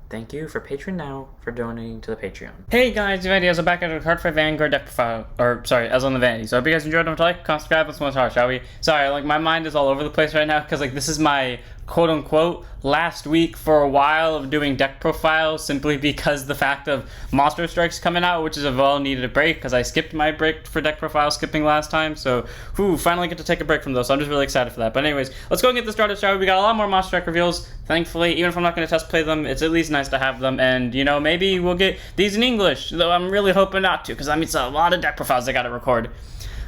Thank you for Patreon now for donating to the Patreon. Hey guys, Vanity, Ezel back at a card for Vanguard deck profile. Or, sorry, Ezel on the Vanity. So, I hope you guys enjoyed. Don't like, subscribe, let's move on, shall we? Sorry, like, my mind is all over the place right now because, like, this is my quote-unquote last week for a while of doing deck profiles simply because the fact of Monster Strike's coming out, which is a well-needed break because I skipped my break for deck profile skipping last time. So, finally get to take a break from those. So, I'm just really excited for that. But anyways, let's go and get this started, shall we? We got a lot more Monster Strike reveals, thankfully. Even if I'm not going to test play them, it's at least nice to have them. And, you know, maybe we'll get these in English, though I'm really hoping not to because that means a lot of deck profiles I got to record.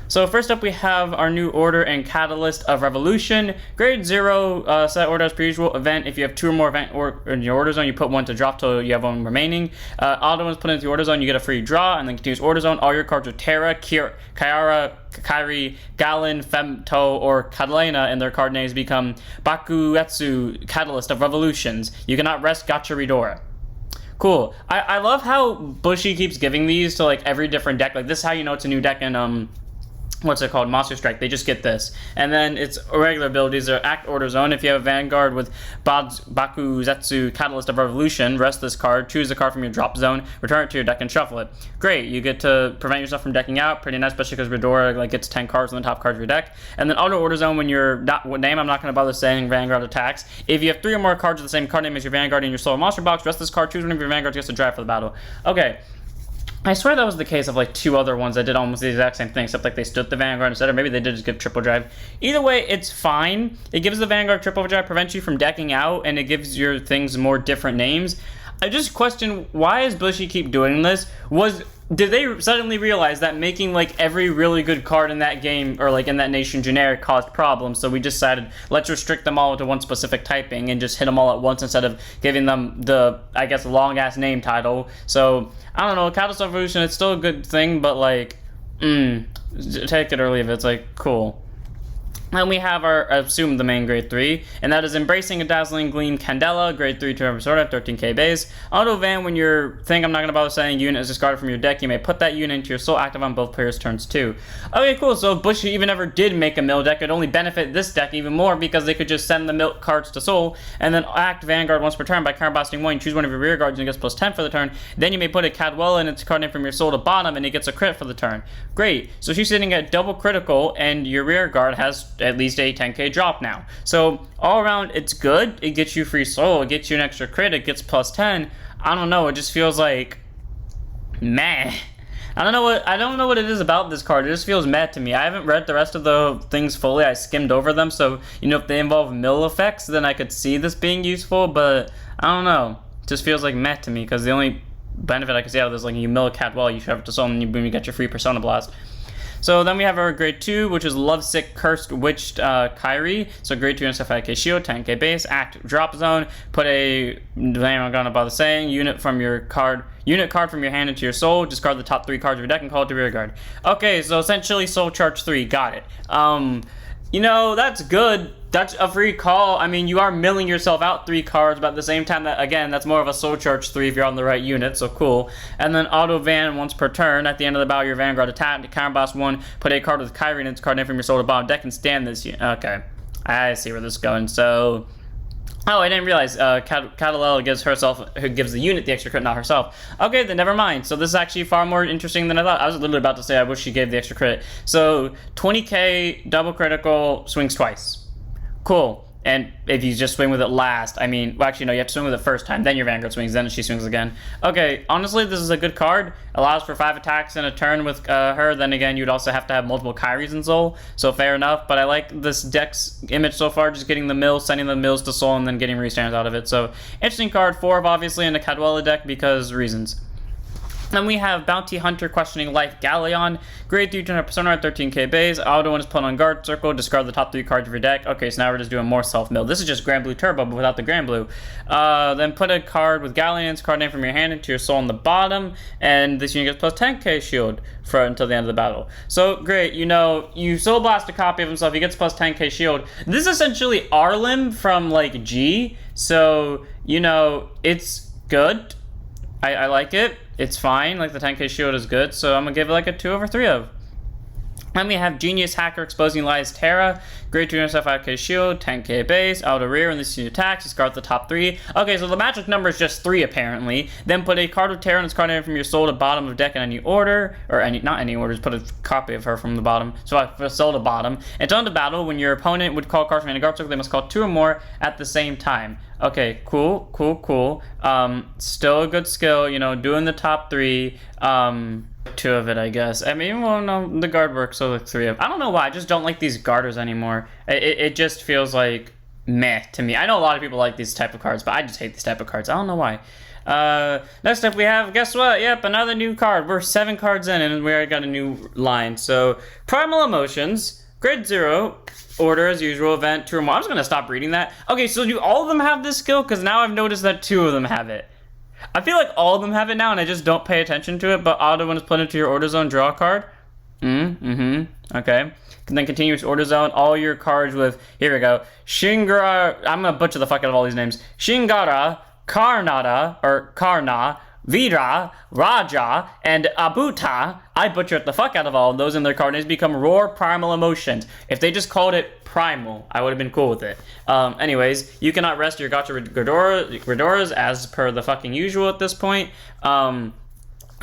So first up we have our new order and catalyst of Revolution. Grade 0 set order as per usual. Event, if you have 2 or more event in your order zone, you put 1 to drop till you have 1 remaining. Auto ones put into the order zone, you get a free draw, and then continuous order zone. All your cards are Terra, Kiara, Kairi, Galen, Femto, or Catalina, and their card names become Bakuetsu, Catalyst of Revolutions. You cannot rest Gacha Ridora. Cool. I love how Bushy keeps giving these to like every different deck. Like this is how you know it's a new deck in what's it called? Monster Strike. They just get this. And then its regular abilities are Act Order Zone. If you have a Vanguard with Bakuzetsu, Catalyst of Revolution, rest this card, choose a card from your drop zone, return it to your deck, and shuffle it. Great. You get to prevent yourself from decking out. Pretty nice, especially because Ridora like gets 10 cards on the top card of your deck. And then Auto Order Zone, when your name, I'm not going to bother saying Vanguard attacks. If you have 3 or more cards with the same card name as your Vanguard in your solo monster box, rest this card, choose one of your Vanguards, gets to drive for the battle. Okay. I swear that was the case of like 2 other ones that did almost the exact same thing, except like they stood the Vanguard instead, or maybe they did just give triple drive. Either way, it's fine. It gives the Vanguard triple drive, prevents you from decking out, and it gives your things more different names. I just question, why does Bushy keep doing this? Did they suddenly realize that making like every really good card in that game or like in that nation generic caused problems, so we decided let's restrict them all to one specific typing and just hit them all at once instead of giving them the, I guess, long ass name title. So I don't know, Catalyst Evolution, it's still a good thing, but like take it or leave it. It's like cool. And we have our, I assume, the main grade 3, and that is Embracing a Dazzling Gleam Candela, grade 3 to every sword, 13k base. Auto Van, when your thing, I'm not going to bother saying, unit is discarded from your deck, you may put that unit into your soul, active on both players' turns too. Okay, cool, so if Bushy even ever did make a mill deck, it'd only benefit this deck even more because they could just send the milk cards to soul, and then act Vanguard once per turn by card blasting 1, you choose one of your rear guards and it gets plus 10 for the turn. Then you may put a Cadwella and its card name from your soul to bottom, and it gets a crit for the turn. Great, so she's sitting at double critical, and your rear guard has at least a 10k drop now. So all around it's good. It gets you free soul, it gets you an extra crit, it gets plus 10. I don't know, it just feels like meh. I don't know what it is about this card. It just feels meh to me. I haven't read the rest of the things fully. I skimmed over them, so you know if they involve mill effects, then I could see this being useful, but I don't know. It just feels like meh to me because the only benefit I can see out of this is like you mill a Cadwell, you shove it to soul, and you get your free Persona Blast. So then we have our grade 2, which is Lovesick, Cursed, Witched, Kairi. So grade 2 and 5k shield, 10k base, act, drop zone, put a, I'm not gonna bother saying, unit card from your hand into your soul, discard the top 3 cards of your deck and call it to rear guard. Okay, so essentially soul charge 3, got it. You know, that's good. That's a free call. I mean, you are milling yourself out 3 cards, but at the same time, that again, that's more of a soul charge 3 if you're on the right unit, so cool. And then auto van once per turn. At the end of the battle, your Vanguard attack, counter blast 1, put a card with Kairi and its card name from your soul to bottom deck and stand this unit. Okay, I see where this is going. So, oh, I didn't realize Catalella gives the unit the extra crit, not herself. Okay, then never mind. So this is actually far more interesting than I thought. I was literally about to say I wish she gave the extra crit. So 20k, double critical, swings twice. Cool. And if you just swing with it last, I mean, well, actually, no, you have to swing with it first time, then your Vanguard swings, then she swings again. Okay, honestly, this is a good card. Allows for 5 attacks in a turn with her. Then again, you'd also have to have multiple Kairis in Soul, so fair enough. But I like this deck's image so far, just getting the mills, sending the mills to Soul, and then getting restands out of it. So, interesting card, 4 of obviously in the Cadwella deck because reasons. Then we have Bounty Hunter Questioning Life Galleon, grade 3 to Persona at 13k base. Auto one is put on guard circle, discard the top 3 cards of your deck. Okay, so now we're just doing more self-mill. This is just Grand Blue Turbo, but without the Grand Blue. Then put a card with Galleon's card name from your hand into your soul on the bottom, and this unit gets plus 10k shield for until the end of the battle. So great, you know, you soul blast a copy of himself, he gets plus 10k shield. This is essentially Arlim from like G, so you know, it's good. I like it. It's fine. Like the 10k shield is good, so I'm gonna give it like a 2/3 of. Then we have Genius Hacker Exposing Lies Terra. Grade 2 intercept 5k shield, 10k base, auto rear, and this attacks. Discard the top 3. Okay, so the magic number is just 3 apparently. Then put a card of Terra and its card name from your soul to bottom of deck in any order. Or not any order, just put a copy of her from the bottom. So I soul to bottom. It's on to battle. When your opponent would call cards from any guard circle, they must call 2 or more at the same time. Okay, cool. Still a good skill, you know, doing the top 3. 2 of it, I guess. I mean, well, no, the guard works, so like 3 of it. I don't know why, I just don't like these garters anymore. It just feels like meh to me. I know a lot of people like these type of cards, but I just hate these type of cards. I don't know why. Next up we have, guess what? Yep, another new card. We're 7 cards in, and we already got a new line. So, Primal Emotions, grade 0, order as usual, event 2 or more. I'm just gonna stop reading that. Okay, so do all of them have this skill? Because now I've noticed that 2 of them have it. I feel like all of them have it now, and I just don't pay attention to it, but auto when it's put into your order zone, draw a card. Okay. And then continuous order zone, all your cards with, here we go, Shingara, I'm gonna butcher the fuck out of all these names, Shingara, Karna, Vidra, Raja, and Abuta. I butchered the fuck out of all of those, and their card names become Roar Primal Emotions. If they just called it Primal, I would have been cool with it. Anyways, you cannot rest your Gacha Redoras as per the fucking usual at this point.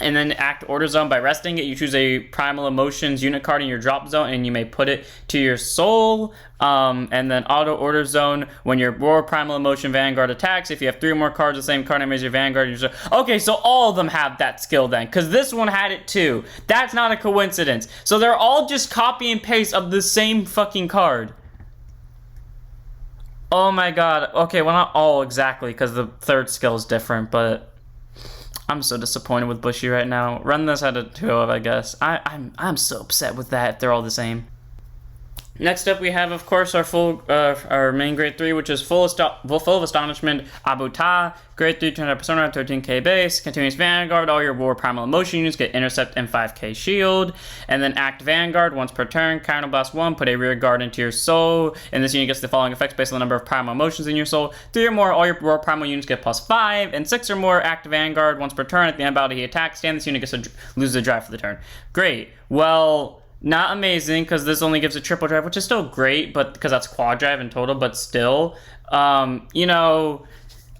And then act order zone by resting it. You choose a Primal Emotions unit card in your drop zone, and you may put it to your soul. And then auto order zone when your Roar Primal Emotion Vanguard attacks. If you have 3 or more cards the same card name as your Vanguard, okay, so all of them have that skill then, because this one had it too. That's not a coincidence. So they're all just copy and paste of the same fucking card. Oh my god. Okay, well, not all exactly, because the 3rd skill is different, but I'm so disappointed with Bushy right now. Run this at a 2 of, I guess. I'm so upset with that if they're all the same. Next up, we have, of course, our main grade 3, which is full of astonishment. Abuta, grade 3, 200 persona, 13k base, continuous Vanguard. All your War Primal Emotion units get intercept and 5k shield. And then act Vanguard once per turn. Counterblast 1, put a rear guard into your soul. And this unit gets the following effects based on the number of Primal Emotions in your soul. 3 or more, all your War Primal units get +5. And 6 or more, act Vanguard once per turn. At the end of battle, he attacks. Stand, this unit gets to lose the drive for the turn. Great. Well, not amazing, because this only gives a triple drive, which is still great, but because that's quad drive in total, but still, you know,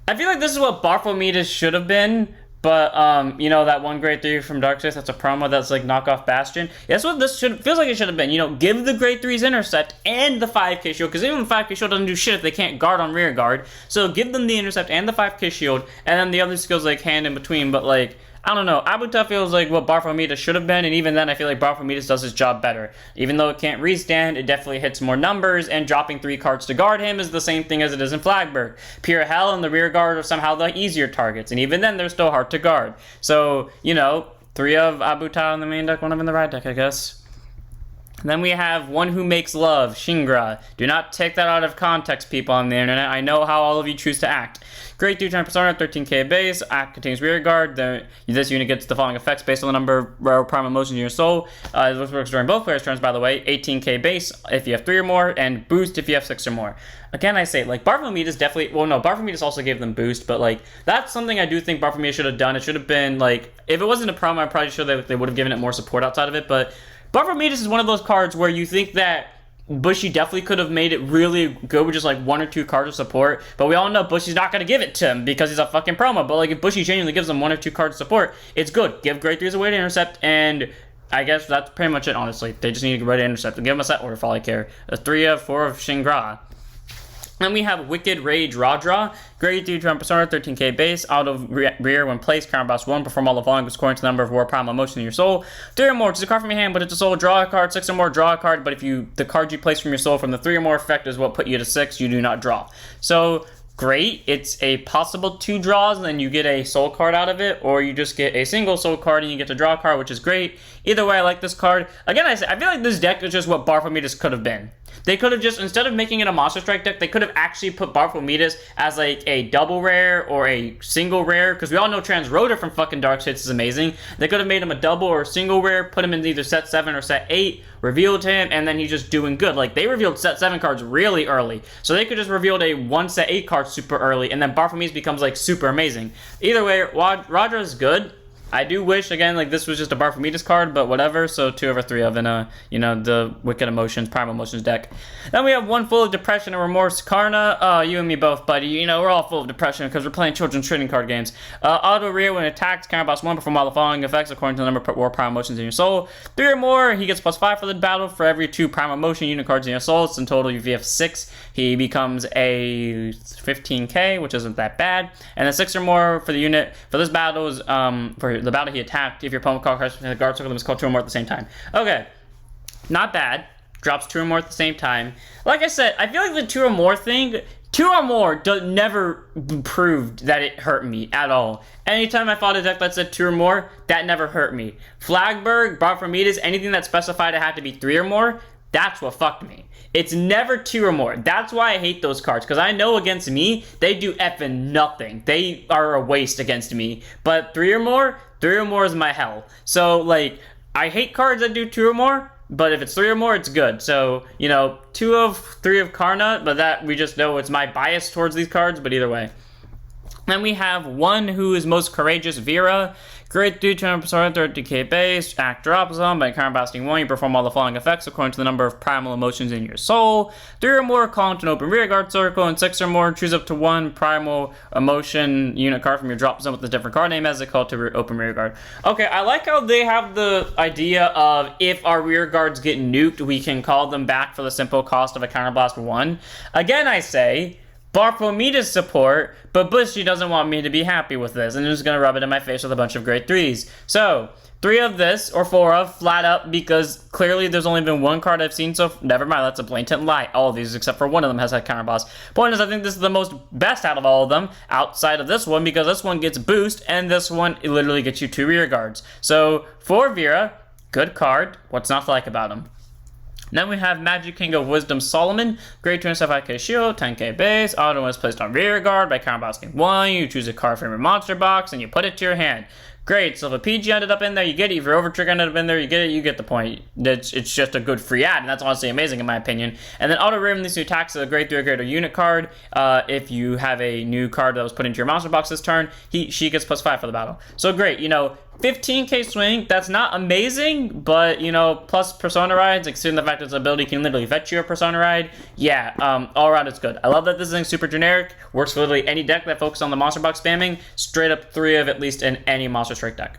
I feel like this is what Barfometus should have been, but, you know, that one grade 3 from Darkseid, that's a promo that's like knockoff Bastion. That's what this feels like it should have been, you know, give the grade 3s intercept and the 5k shield, because even the 5k shield doesn't do shit if they can't guard on rear guard, so give them the intercept and the 5k shield, and then the other skills like hand in between, but like, I don't know, Abuta feels like what Barfometus should have been, and even then I feel like Barfometus does his job better. Even though it can't restand, it definitely hits more numbers, and dropping 3 cards to guard him is the same thing as it is in Flagberg. Pure Hell and the rear guard are somehow the easier targets, and even then they're still hard to guard. So, you know, 3 of Abuta in the main deck, 1 of in the right deck, I guess. Then we have One Who Makes Love, Shingra. Do not take that out of context, people on the internet. I know how all of you choose to act. Grade 2 persona, 13k base, act contains rear guard. This unit gets the following effects based on the number of rare Primal Emotions in your soul. This works during both players' turns, by the way. 18k base if you have 3 or more, and boost if you have 6 or more. Again, I say, like, Barfometus definitely, well, no, Barfometus also gave them boost, but, like, that's something I do think Barfometus should have done. It should have been, like, if it wasn't a promo, I'm probably sure they would have given it more support outside of it, but Barfometus is one of those cards where you think that Bushy definitely could have made it really good with just like 1 or 2 cards of support, but we all know Bushy's not going to give it to him because he's a fucking promo. But like if Bushy genuinely gives him 1 or 2 cards of support, it's good. Give grade 3s a way to intercept, and I guess that's pretty much it, honestly. They just need to ready to intercept. Give him a set order for all I care. A 3 of 4 of Shingra. Then we have Wicked Rage Radra, grade 3 to persona, 13k base, out of rear when placed, counterblast 1, perform all the following according to the number of War Primal Emotion in your soul. 3 or more, it's a card from your hand, but it's a soul, draw a card, 6 or more, draw a card, but if the card you place from your soul from the 3 or more effect is what put you to 6, you do not draw. So, great, it's a possible 2 draws, and then you get a soul card out of it, or you just get a single soul card and you get to draw a card, which is great. Either way, I like this card. Again, I feel like this deck is just what Barfometus could have been. They could have just, instead of making it a Monster Strike deck, they could have actually put Barfometus as like a double rare or a single rare, because we all know Transrotor from fucking Darkseid is amazing. They could have made him a double or a single rare, put him in either set 7 or set 8, revealed him, and then he's just doing good. Like, they revealed set 7 cards really early, so they could just revealed a 1 set 8 card super early, and then Barfometus becomes like super amazing. Either way, Radra is good. I do wish, again, like, this was just a Barfamitas card, but whatever. So 2 over 3 of in a, the Wicked Emotions, Primal Emotions deck. Then we have one full of Depression and Remorse. Karna, you and me both, buddy. We're all full of depression because we're playing children's trading card games. Auto Rear, when it attacks, Counterboss 1, perform all the following effects according to the number of War Primal Emotions in your soul. 3 or more, he gets +5 for the battle for every 2 Primal Emotion unit cards in your soul. So in total, if you have 6, he becomes a 15k, which isn't that bad. And then 6 or more for the unit. For this battle is, for the battle he attacked, if your opponent called cards from the guard circle, they must call 2 or more at the same time. Okay, not bad. Drops 2 or more at the same time. Like I said, I feel like the 2 or more thing, 2 or more never proved that it hurt me at all. Anytime I fought a deck that said 2 or more, that never hurt me. Flagberg, Barfamitas, anything that specified it had to be 3 or more, that's what fucked me. It's never 2 or more. That's why I hate those cards, because I know against me, they do effing nothing. They are a waste against me. But 3 or more is my hell. So, like, I hate cards that do 2 or more, but if it's 3 or more, it's good. So, 2 of 3 of Karna, but that we just know it's my bias towards these cards, but either way. Then we have one who is most courageous, Vera. Grade 3, 200%, 30k base, act drop zone. By counterblasting 1, you perform all the following effects according to the number of primal emotions in your soul. 3 or more, call into an open rearguard circle. And 6 or more, choose up to 1 primal emotion unit card from your drop zone with a different card name as it called to open rearguard. Okay, I like how they have the idea of if our rearguards get nuked, we can call them back for the simple cost of a counterblast 1. Again, I say, Barfamitas support, but Bushy doesn't want me to be happy with this, and is going to rub it in my face with a bunch of grade 3s. So, 3 of this, or 4 of, flat up, because clearly there's only been 1 card I've seen, so never mind, that's a blatant lie. All of these, except for one of them, has had counterboss. Point is, I think this is the most best out of all of them, outside of this one, because this one gets boost, and this one, it literally gets you 2 rear guards. So, for Vera, good card. What's not to like about him? Then we have Magic King of Wisdom Solomon, grade 25k shield, 10k base, auto is placed on rear guard by counterblasting 1, you choose a card from your monster box, and you put it to your hand. Great, so if a PG ended up in there, you get it. If your Overtrigger ended up in there, you get it. You get the point. It's just a good free ad, and that's honestly amazing in my opinion. And then Auto Rim, this new attacks a grade 3 or greater unit card. If you have a new card that was put into your monster box this turn, she gets +5 for the battle. So great, 15k swing, that's not amazing, but, plus Persona Rides, considering the fact that its ability can literally fetch you a Persona Ride, yeah, all around it's good. I love that this is super generic, works for literally any deck that focuses on the monster box spamming, straight up 3 of at least in any Monster Strike deck.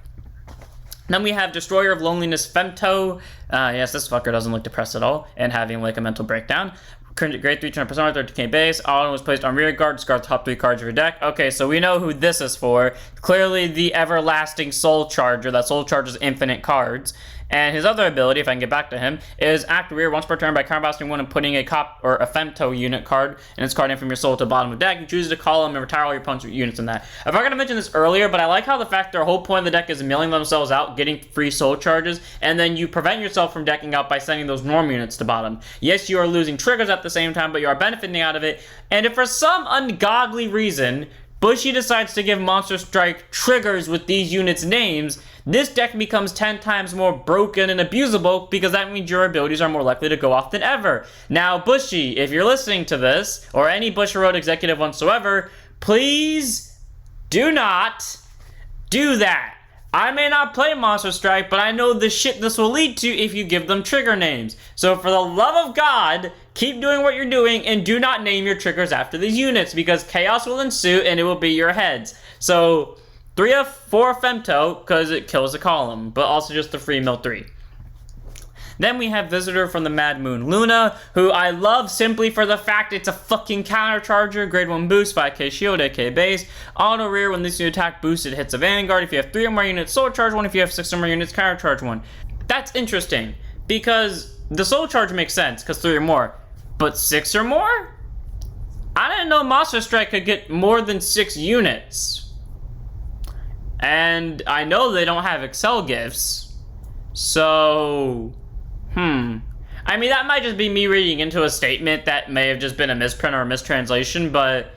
Then we have Destroyer of Loneliness Femto. Yes, this fucker doesn't look depressed at all, and having like a mental breakdown. Grade 3 Persona, 30k base. Auto was placed on rear guard. Discard the top 3 cards of your deck. Okay, so we know who this is for. Clearly the everlasting Soul Charger. That Soul Charges infinite cards. And his other ability, if I can get back to him, is act rear once per turn by counterblasting 1 and putting a Femto unit card and its card name from your soul to the bottom of the deck. You choose to call them and retire all your opponent's units in that. I forgot to mention this earlier, but I like how the fact their whole point of the deck is milling themselves out, getting free soul charges, and then you prevent yourself from decking out by sending those norm units to bottom. Yes, you are losing triggers at the same time, but you are benefiting out of it. And if for some ungodly reason Bushy decides to give Monster Strike triggers with these units' names, this deck becomes 10 times more broken and abusable because that means your abilities are more likely to go off than ever. Now, Bushy, if you're listening to this, or any Bushy Road executive whatsoever, please do not do that. I may not play Monster Strike, but I know the shit this will lead to if you give them trigger names. So for the love of God, keep doing what you're doing and do not name your triggers after these units because chaos will ensue and it will be your heads. So 3 of 4 Femto because it kills the column, but also just the free mill 3. Then we have Visitor from the Mad Moon Luna, who I love simply for the fact it's a fucking countercharger, grade 1 boost, 5k shield, 8k base, auto rear when this new attack boost, it hits a Vanguard. If you have 3 or more units, soul charge 1. If you have 6 or more units, countercharge 1. That's interesting, because the soul charge makes sense, because 3 or more, but 6 or more? I didn't know Monster Strike could get more than 6 units. And I know they don't have Excel gifts, so I mean, that might just be me reading into a statement that may have just been a misprint or a mistranslation, but,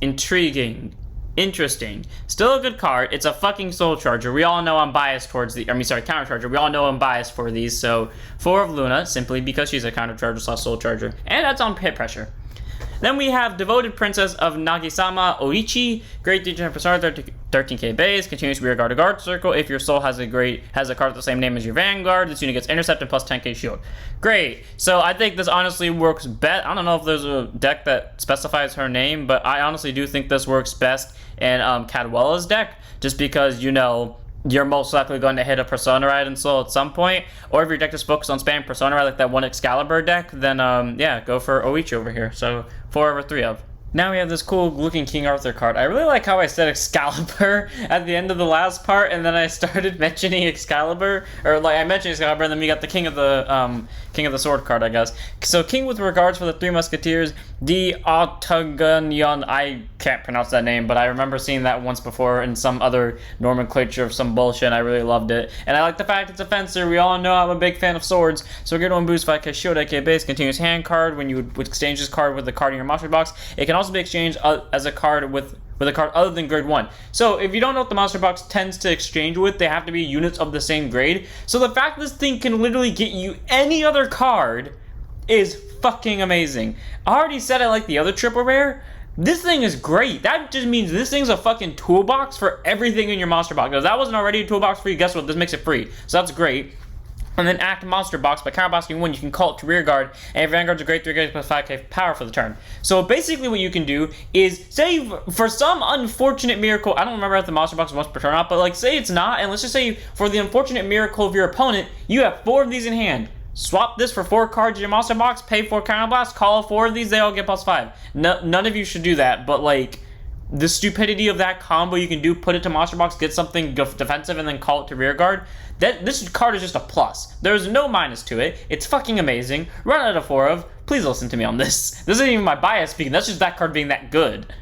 intriguing. Interesting. Still a good card. It's a fucking Soul Charger. We all know I'm biased towards Counter Charger. We all know I'm biased for these, so 4 of Luna, simply because she's a Counter Charger / Soul Charger. And that's on hit pressure. Then we have Devoted Princess of Nagisama Oichi, grade 3 Persona, 13k base, continuous rear guard to guard circle. If your soul has a card with the same name as your vanguard, this unit gets intercept and plus 10k shield. Great. So I think this honestly works best. I don't know if there's a deck that specifies her name, but I honestly do think this works best in Cadwella's deck, just because, you know, you're most likely going to hit a Persona Ride and Soul at some point, or if your deck is focused on spamming Persona Ride like that one Excalibur deck, then yeah, go for Oichi over here. So 4 over 3 of. Now we have this cool looking King Arthur card. I really like how I said Excalibur at the end of the last part, and then I started mentioning Excalibur, or like I mentioned Excalibur, and then we got the King of the Sword card, I guess. So King with regards for the Three Musketeers, the Autogunion. I can't pronounce that name, but I remember seeing that once before in some other nomenclature of some bullshit, and I really loved it. And I like the fact it's a fencer. We all know I'm a big fan of swords, so we're going to boost 5k shield, 8k base, continuous hand card. When you would exchange this card with the card in your monster box, it can also be exchanged as a card with a card other than grade 1. So if you don't know what the monster box tends to exchange with, they have to be units of the same grade. So the fact this thing can literally get you any other card is fucking amazing. I already said I like the other triple rare. This thing is great. That just means this thing's a fucking toolbox for everything in your monster box. If that wasn't already a toolbox for you, guess what? This makes it free. So that's great. And then Act Monster Box. By counterblasting 1, you can call it to rear guard, and if Vanguard's a great 3k plus 5k power for the turn. So basically what you can do is, say for some unfortunate miracle, I don't remember if the Monster Box is once per turn out, but like say it's not, and let's just say for the unfortunate miracle of your opponent, you have 4 of these in hand. Swap this for 4 cards in your monster box, pay 4 counterblast, call 4 of these, they all get plus 5. No, none of you should do that, but like, the stupidity of that combo you can do, put it to monster box, get something defensive, and then call it to rear guard. This card is just a plus. There's no minus to it. It's fucking amazing. Run out of 4 of. Please listen to me on this. This isn't even my bias speaking. That's just that card being that good.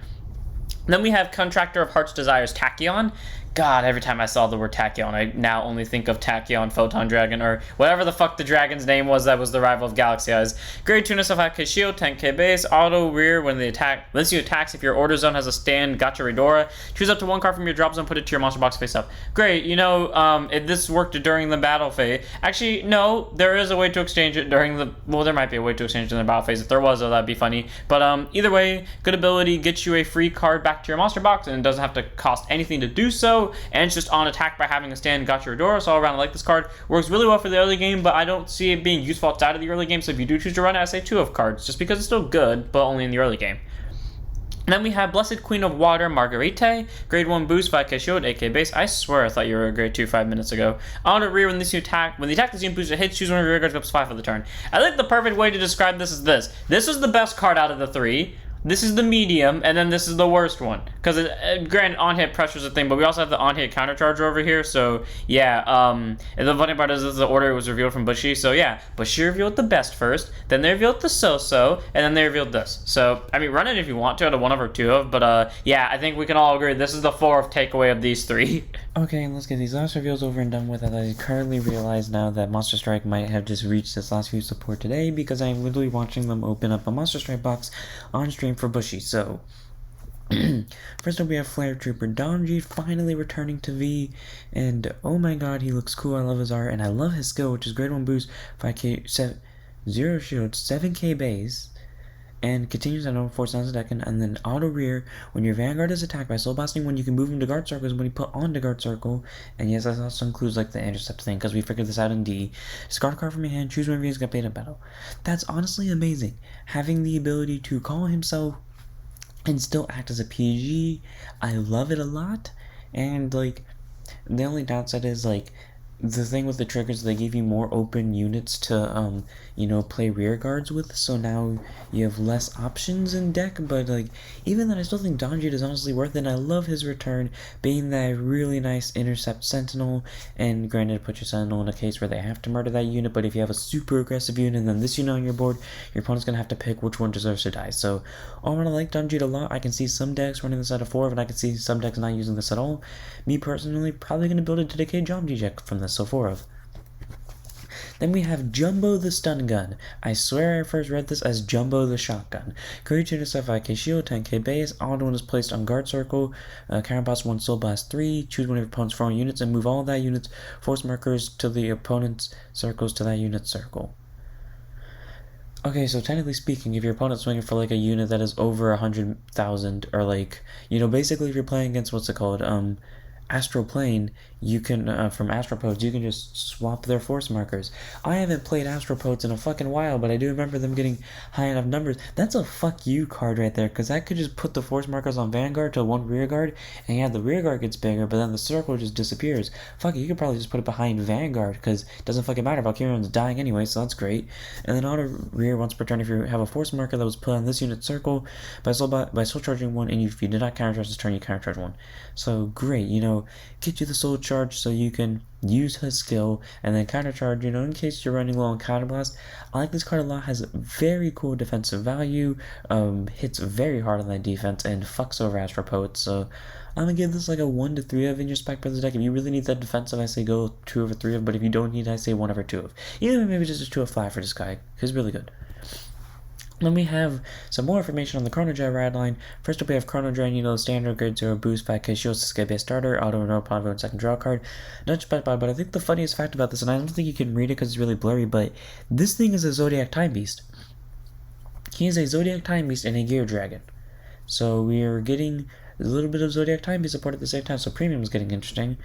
Then we have Contractor of Heart's Desires Tachyon. God, every time I saw the word Tachyon, I now only think of Tachyon Photon Dragon, or whatever the fuck the dragon's name was that was the rival of Galaxy Eyes. Grade 2 of 5k shield, 10k base, auto rear when you attacks. If your order zone has a stand, Gacha Redora. Choose up to 1 card from your drop zone, put it to your monster box face up. Great, you know, this worked during the battle phase. Actually, no, there is a way to exchange it during the, well, there might be a way to exchange it during the battle phase. If there was, though, that'd be funny. But either way, good ability, gets you a free card back to your monster box, and it doesn't have to cost anything to do so. And it's just on attack by having a stand, Gacha Redora. So all around I like this card. Works really well for the early game, but I don't see it being useful outside of the early game. So if you do choose to run it, I say 2 of cards, just because it's still good, but only in the early game. And then we have Blessed Queen of Water, Marguerite. Grade 1 boost, 5k shield, 8k base. I swear I thought you were a grade 2 5 minutes ago. On the rear, when the attack this unit boosts, it hits, choose one of your rear guards, plus 5 for the turn. I think the perfect way to describe this is this. This is the best card out of the 3. This is the medium, and then this is the worst one. Because, granted, on-hit pressure is a thing, but we also have the on-hit countercharger over here, so, yeah, and the funny part is the order was revealed from Bushi, so, yeah, Bushi revealed the best first, then they revealed the so-so, and then they revealed this. So, I mean, run it if you want to, out of 1 of or 2 of, but, yeah, I think we can all agree this is the 4th takeaway of these 3. Okay, let's get these last reveals over and done with, as I currently realize now that Monster Strike might have just reached its last few support today, because I'm literally watching them open up a Monster Strike box on stream for Bushi, so first up we have Flare Trooper Donji finally returning to V, and oh my god, he looks cool. I love his art, and I love his skill, which is grade 1 boost, 5k, 0 shield, 7k base, and continues at over 4 sounds a second, and then auto rear. When your Vanguard is attacked by Soul Blasting, when you can move him to guard circles when you put on to guard circle, and yes, that also includes like the intercept thing, because we figured this out in D. Discard a card from your hand, choose whenever he's got paid in battle. That's honestly amazing. Having the ability to call himself and still act as a PG, I love it a lot. And like, the only downside is like, the thing with the triggers, they give you more open units to, you know, play rear guards with, so now you have less options in deck, but, like, even then, I still think Donjit is honestly worth it, and I love his return, being that really nice intercept sentinel, and granted, put your sentinel in a case where they have to murder that unit, but if you have a super aggressive unit, and then this unit on your board, your opponent's gonna have to pick which one deserves to die, so, overall, I like Donjit a lot. I can see some decks running this out of 4, and I can see some decks not using this at all. Me, personally, probably gonna build a dedicated Jomji deck from this. So 4 of. Then we have Jumbo the Stun Gun. I swear I first read this as Jumbo the Shotgun. Courage to 5k shield, 10k base. Auto one is placed on guard circle. Counterblast 1, Soul Blast 3. Choose one of your opponent's 4 units and move all of that unit's force markers to the opponent's circles to that unit's circle. Okay, so technically speaking, if your opponent's swinging for like a unit that is over 100,000, or like, basically if you're playing against what's it called, Astral Plane, you can, from Astropods, you can just swap their force markers. I haven't played Astropods in a fucking while, but I do remember them getting high enough numbers. That's a fuck you card right there, because that could just put the force markers on Vanguard to one rear guard, and yeah, the rear guard gets bigger, but then the circle just disappears. Fuck it, you could probably just put it behind Vanguard, because it doesn't fucking matter, Valkyrion's dying anyway, so that's great. And then auto rear once per turn if you have a force marker that was put on this unit's circle by soul charging one, and if you did not countercharge this turn, you countercharge one. So great, get you the soul charge so you can use his skill and then countercharge, in case you're running low on counterblast. I like this card a lot, has very cool defensive value, hits very hard on that defense, and fucks over Astro Poets, so I'm gonna give this like a 1 to 3 of in your Spec Brothers deck. If you really need that defensive, I say go 2 over 3 of, but if you don't need it, I say 1 over 2 of. Maybe just a 2 of 5 for this guy, he's really good. Then we have some more information on the Chrono Jet rad line. First up, we have Chrono Jet, standard grade 0 boost, 5k shields, skip base starter, auto renewal upon vote, second draw card. Not specified, but I think the funniest fact about this, and I don't think you can read it because it's really blurry, but this thing is a Zodiac Time Beast. He is a Zodiac Time Beast and a Gear Dragon. So we are getting a little bit of Zodiac Time Beast support at the same time, so premium is getting interesting.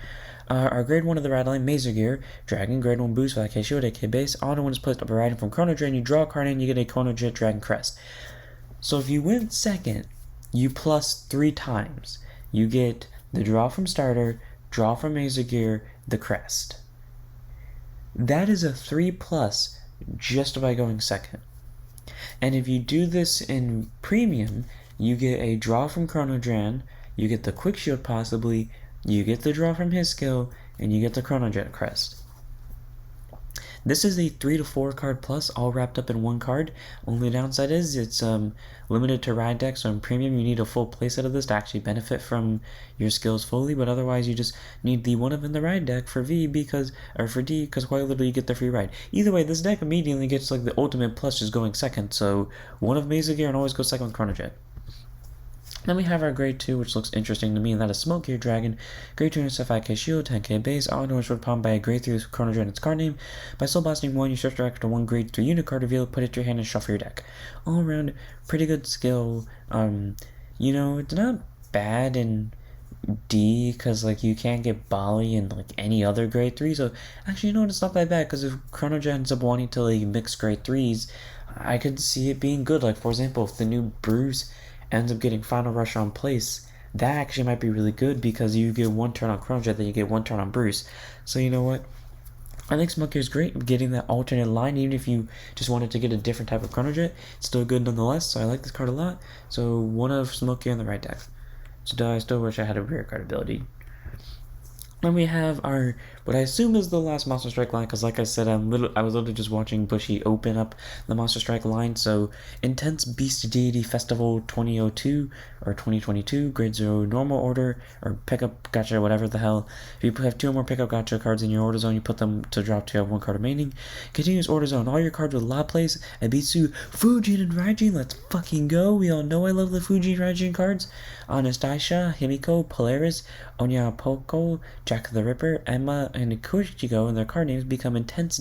Our grade 1 of the rad line, Mazer Gear, Dragon, grade 1 boost, 5k shield, 8k base. Auto when is placed up a item from Chrono Jet, and you draw a card and you get a Chrono Jet Dragon Crest. So if you went second, you plus 3 times. You get the draw from starter, draw from Mazer Gear, the crest. That is a 3+ just by going second. And if you do this in premium, you get a draw from Chrono Dran, you get the quick shield possibly, you get the draw from his skill, and you get the Chrono Jet crest. This is a 3 to 4 card plus, all wrapped up in one card. Only downside is it's limited to rad decks, so in premium you need a full playset of this to actually benefit from your skills fully, but otherwise you just need the one of in the ride deck for V for D, because quite literally you get the free ride. Either way, this deck immediately gets like the ultimate plus just going second, so one of Mazer Gear and always go second with Chrono Jet. Then we have our grade 2, which looks interesting to me, and that is Smoke Gear Dragon. Grade 2 is 5k shield, 10k base, auto is put by a grade 3 with Chrono Jet its card name. By soul blasting 1, you search direct to 1 grade 3 unit card reveal, put it to your hand and shuffle your deck. All around, pretty good skill. It's not bad in D, because like you can't get Bali in like any other grade 3, so actually it's not that bad, because if Chrono Jet ends up wanting to like mix grade 3s, I could see it being good. Like for example, if the new Bruce ends up getting Final Rush on place, that actually might be really good, because you get 1 turn on Chrono Jet, then you get 1 turn on Bruce. So you know what? I think Smoke Gear is great, getting that alternate line. Even if you just wanted to get a different type of Chrono Jet, it's still good nonetheless, so I like this card a lot. So 1 of Smoke Gear in the right deck. So I still wish I had a rear card ability. Then we have our, what I assume is the last Monster Strike line, because like I said, I was literally just watching Bushy open up the Monster Strike line. So Intense Beast Deity Festival 2002 or 2022, grade 0 normal order, or pickup gacha, whatever the hell. If you have 2 or more pickup gacha cards in your order zone, you put them to drop to have 1 card remaining. Continuous order zone, all your cards with La Place, Ebitsu, Fujin, and Raijin. Let's fucking go. We all know I love the Fujin Raijin cards. Anastasia, Himiko, Polaris, Onyapoko, Jack the Ripper, Emma, and Kuchigo, and their card names become Intense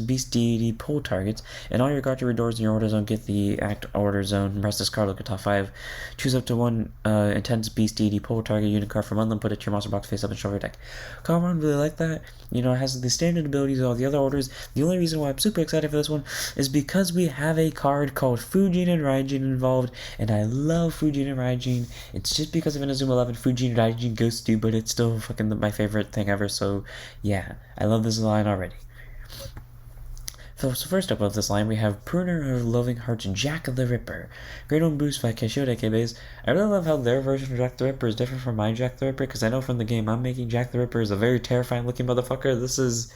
Beast Deity pull targets, and all your gacha doors in your order zone get the act order zone. Rest this card, look at top 5. Choose up to 1 Intense Beast Deity pull target unit card from them, put it to your monster box face up and shuffle your deck. Card one, really like that. It has the standard abilities of all the other orders. The only reason why I'm super excited for this one is because we have a card called Fujin and Raijin involved, and I love Fujin and Raijin. It's just because of Inazuma 11 Fujin and Raijin Ghost do, but it's still fucking my favorite thing ever, so yeah, I love this line already. So first up of this line, we have Pruner of Loving Hearts Jack the Ripper. Grade 1 boost, 5k shield, 8k base. I really love how their version of Jack the Ripper is different from my Jack the Ripper, because I know from the game I'm making Jack the Ripper is a very terrifying looking motherfucker. This is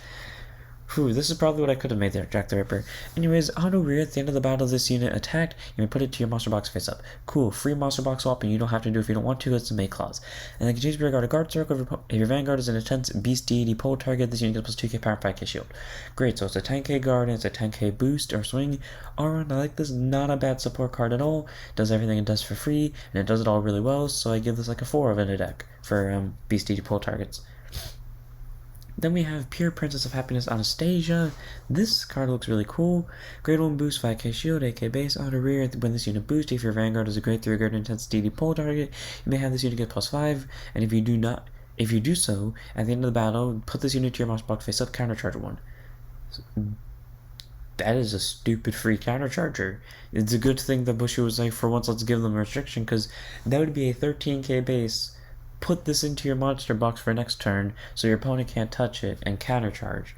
probably what I could have made there, Jack the Ripper. Anyways, auto rear at the end of the battle, this unit attacked, you may put it to your monster box face up. Cool, free monster box swap, and you don't have to do it if you don't want to, it's a make clause. And then continues to regard a guard circle. If your Vanguard is an intense beast deity pole target, this unit gets plus 2k power, 5k shield. Great, so it's a 10k guard, and it's a 10k boost or swing. Alright, I like this, not a bad support card at all. Does everything it does for free, and it does it all really well, so I give this like a 4 of in a deck for beast deity pole targets. Then we have Pure Princess of Happiness Anastasia. This card looks really cool. Grade 1 boost, 5k shield, 8k base, auto rear. When this unit boosts, if your Vanguard is a grade 3 or greater intense DD pole target, you may have this unit get plus 5, and if you do so, at the end of the battle, put this unit to your monster box face up, countercharge 1. That is a stupid free countercharger. It's a good thing that Bushy was like, for once, let's give them a restriction, because that would be a 13k base. Put this into your monster box for next turn, so your opponent can't touch it, and countercharge.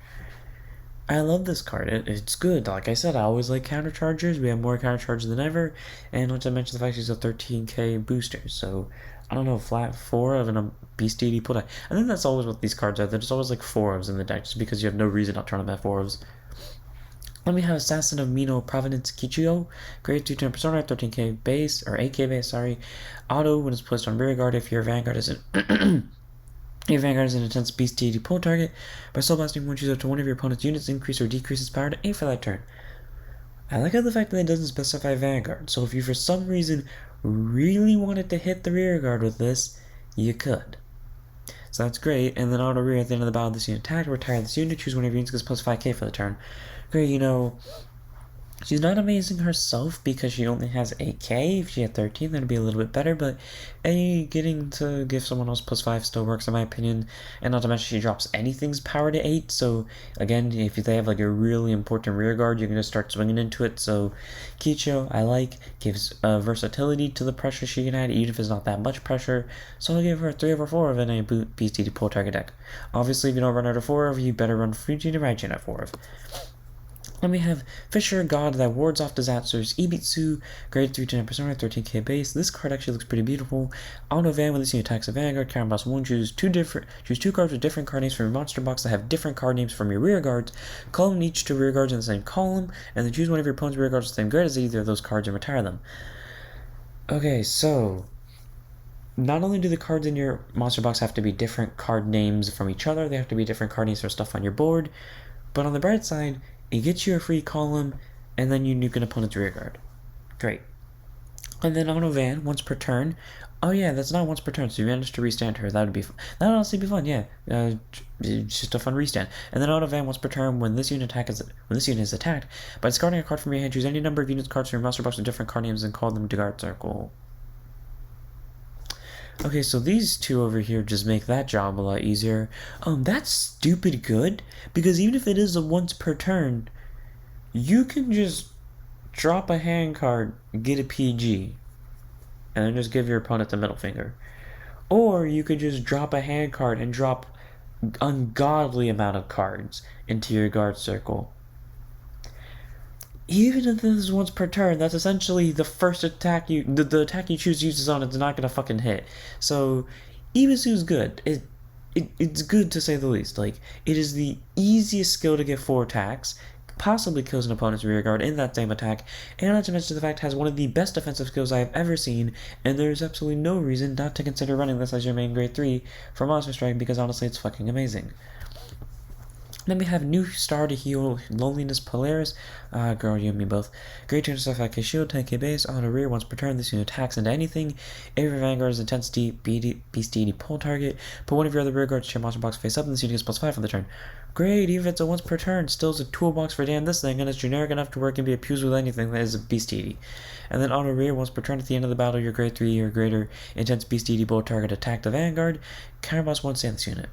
I love this card. It's good. Like I said, I always like counterchargers. We have more counterchargers than ever, and not to mention the fact she's a 13k booster. So, I don't know, flat 4 of a Beast DD pull deck. I think that's always what these cards are. There's always like 4 ofs in the deck, just because you have no reason not to run them at 4 ofs. Then we have Assassin of Mino Providence Kichio, grade 2 turn persona, 13k base, or 8k base, sorry. Auto when it's placed on rear guard if your Vanguard is an your Vanguard is an intense beast DD pull target. By soul blasting, one choose up to one of your opponent's units, increase or decrease its power to 8 for that turn. I like how the fact that it doesn't specify Vanguard, so if you for some reason really wanted to hit the rear guard with this, you could. So that's great, and then auto rear at the end of the battle, this unit attack, retire this unit, choose one of your units, gets plus 5k for the turn. Great, she's not amazing herself because she only has 8k. If she had 13, that'd be a little bit better, but getting to give someone else plus 5 still works in my opinion, and not to mention she drops anything's power to 8, so again, if they have like a really important rear guard, you can just start swinging into it. So Kicho, I like, gives versatility to the pressure she can add, even if it's not that much pressure, so I'll give her 3 over 4 of in a Beast DD pull target deck. Obviously, if you don't run out of 4 of, you better run Fujin and Raijin at 4 of. Then we have Fisher, God that wards off disasters, Ibitsu, grade 3 to 9%, 13k base. This card actually looks pretty beautiful. Auto Van, when this unit attacks a Vanguard, Karen Boss 1, choose two cards with different card names from your monster box that have different card names from your rear guards. Call them each to rear guards in the same column, and then choose one of your opponent's rear guards with the same grade as either of those cards and retire them. Okay, so not only do the cards in your monster box have to be different card names from each other, they have to be different card names for stuff on your board, but on the bright side, it gets you a free column, and then you nuke an opponent's rear guard. Great. And then Auto Van, once per turn. Oh yeah, that's not once per turn, so you manage to restand her. That would honestly be fun, yeah. It's just a fun restand. And then Auto Van, once per turn, when this unit is attacked, by discarding a card from your hand, choose any number of units cards from your monster box with different card names and call them to guard circle. Okay, so these two over here just make that job a lot easier. That's stupid good, because even if it is a once per turn, you can just drop a hand card, get a PG, and then just give your opponent the middle finger. Or you could just drop a hand card and drop ungodly amount of cards into your guard circle. Even if this is once per turn, that's essentially the first attack the attack you choose uses on it's not gonna fucking hit. So Ibisu's good. It's good to say the least. Like, it is the easiest skill to get 4 attacks, possibly kills an opponent's rear guard in that same attack, and not to mention the fact has one of the best defensive skills I have ever seen, and there's absolutely no reason not to consider running this as your main grade 3 for Monster Strike, because honestly it's fucking amazing. Then we have New Star to heal Loneliness Polaris. Girl, you and me both. Great turn stuff 5k shield, 10k base, auto rear once per turn. This unit attacks into anything. Every Vanguard is intense deep, beast DD pull target. Put one of your other rear guards to your monster box face up, and this unit gets plus 5 for the turn. Great, even if it's a once per turn, still is a toolbox for damn this thing, and it's generic enough to work and be abused with anything that is a beast DD. And then auto rear once per turn at the end of the battle, your grade 3 or greater intense beast DD pull target attack the Vanguard. Counterboss 1 stand this unit.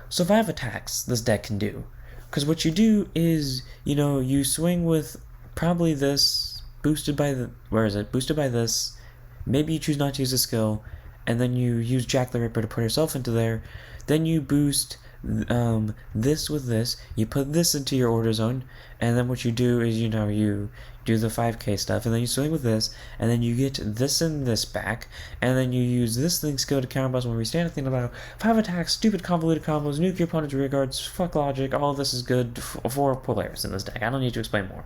So 5 attacks this deck can do. Because what you do is, you swing with probably this, boosted by this, maybe you choose not to use a skill, and then you use Jack the Ripper to put yourself into there, then you boost this with this, you put this into your order zone, and then what you do is, you do the 5k stuff, and then you swing with this, and then you get this and this back, and then you use this thing skill to counterboss when we stand a thing about 5 attacks, stupid convoluted combos, nuke your opponent's rear guards, fuck logic, all of this is good for Polaris in this deck. I don't need to explain more.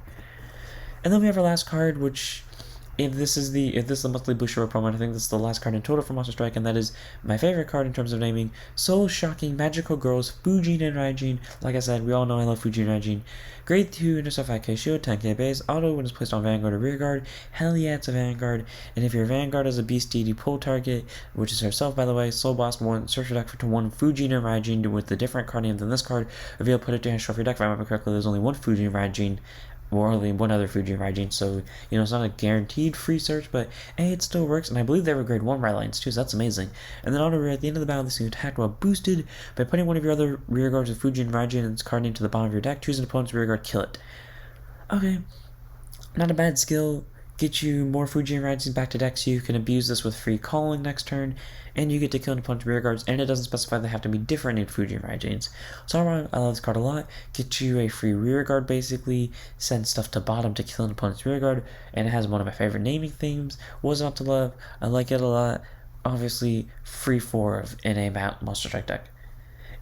And then we have our last card, which if this is the monthly Bushiroad promo, I think this is the last card in total for Monster Strike, and that is my favorite card in terms of naming. Soul Shocking Magical Girls, Fujin and Raijin. Like I said, we all know I love Fujin and Raijin. Grade 2, intercept 5k shield, 10k base, auto when it's placed on Vanguard or Rearguard. Hell yeah, it's a Vanguard. And if your Vanguard is a beast deity pull target, which is herself by the way, Soul Blast 1, search your deck for 1 Fujin and Raijin with a different card name than this card. Reveal, put it to hand, shuffle your deck. If I remember correctly, there's only one Fujin and Raijin. Or only one other Fuji Raijin, so it's not a guaranteed free search, but hey, it still works, and I believe they were grade 1 Rylines too, so that's amazing. And then auto rear at the end of the battle, this can attack while boosted by putting one of your other rear guards with Fuji and Raijin and its card name to the bottom of your deck, choose an opponent's rear guard, kill it. Okay, not a bad skill. Get you more Fuji and Raijin back to deck so you can abuse this with free calling next turn, and you get to kill an opponent's rear guards, and it doesn't specify they have to be different named Fuji and Raijins. So overall, I love this card a lot. Get you a free rear guard basically, send stuff to bottom to kill an opponent's rear guard, and it has one of my favorite naming themes. Was not to love, I like it a lot. Obviously, free 4 in a Monster Strike deck.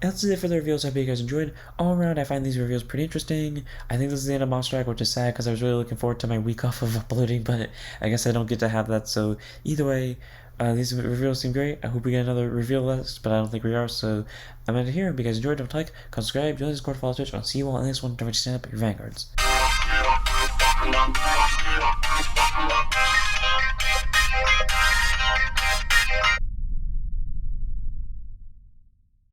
That's it for the reveals. I hope you guys enjoyed. All around, I find these reveals pretty interesting. I think this is the end of Monster Strike, which is sad because I was really looking forward to my week off of uploading, but I guess I don't get to have that. So either way, these reveals seem great. I hope we get another reveal list, but I don't think we are. So I'm out of here. If you guys enjoyed, don't like, subscribe, join the Discord, follow Twitch. I'll see you all in the next one. Don't forget to stand up your Vanguards.